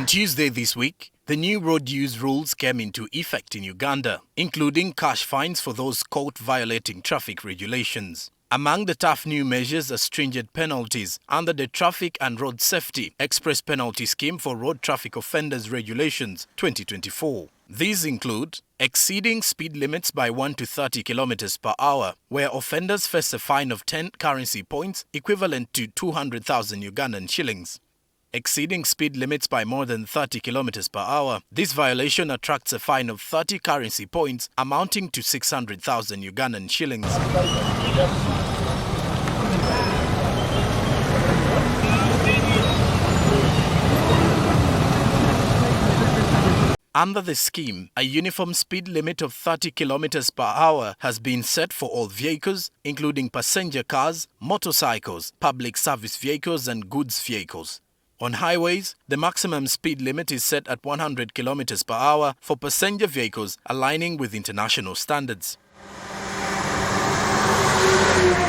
On Tuesday this week, the new road use rules came into effect in Uganda, including cash fines for those caught violating traffic regulations. Among the tough new measures are stringent penalties under the Traffic and Road Safety Express Penalty Scheme for Road Traffic Offenders Regulations 2024. These include exceeding speed limits by 1 to 30 kilometers per hour, where offenders face a fine of 10 currency points equivalent to 200,000 Ugandan shillings. Exceeding speed limits by more than 30 kilometers per hour, this violation attracts a fine of 30 currency points amounting to 600,000 Ugandan shillings. Under the scheme, a uniform speed limit of 30 kilometers per hour has been set for all vehicles, including passenger cars, motorcycles, public service vehicles and goods vehicles. On highways, the maximum speed limit is set at 100 kilometers per hour for passenger vehicles, aligning with international standards.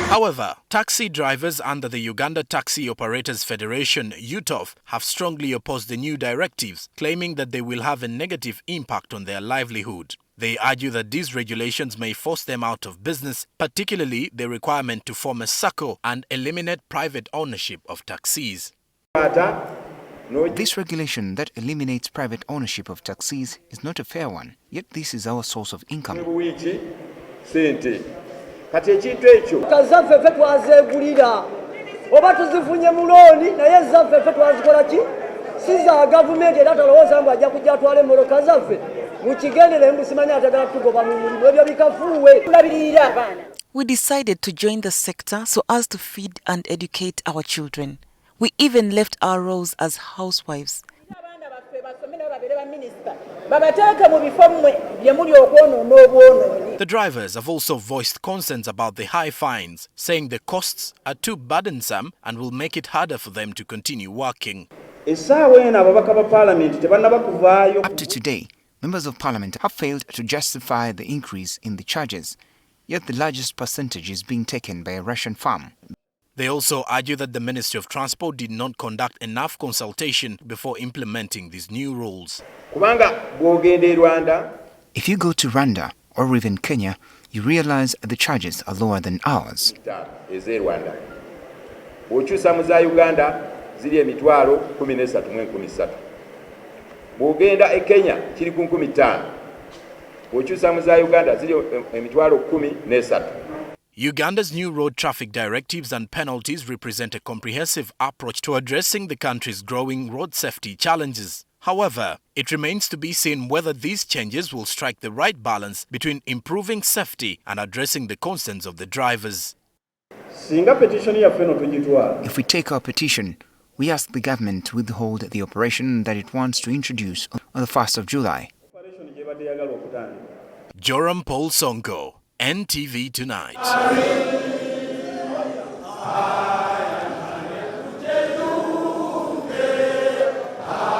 However, taxi drivers under the Uganda Taxi Operators Federation (UTOF) have strongly opposed the new directives, claiming that they will have a negative impact on their livelihood. They argue that these regulations may force them out of business, particularly the requirement to form a SACCO and eliminate private ownership of taxis. This regulation that eliminates private ownership of taxis is not a fair one, yet this is our source of income. We decided to join the sector so as to feed and educate our children. We even left our roles as housewives. The drivers have also voiced concerns about the high fines, saying the costs are too burdensome and will make it harder for them to continue working. Up to today, members of parliament have failed to justify the increase in the charges, yet the largest percentage is being taken by a Russian firm. They also argue that the Ministry of Transport did not conduct enough consultation before implementing these new rules. If you go to Rwanda or even Kenya, you realize the charges are lower than ours. Uganda's new road traffic directives and penalties represent a comprehensive approach to addressing the country's growing road safety challenges. However, it remains to be seen whether these changes will strike the right balance between improving safety and addressing the concerns of the drivers. If we take our petition, we ask the government to withhold the operation that it wants to introduce on the 1st of July. Joram Paul Ssonko, NTV Tonight.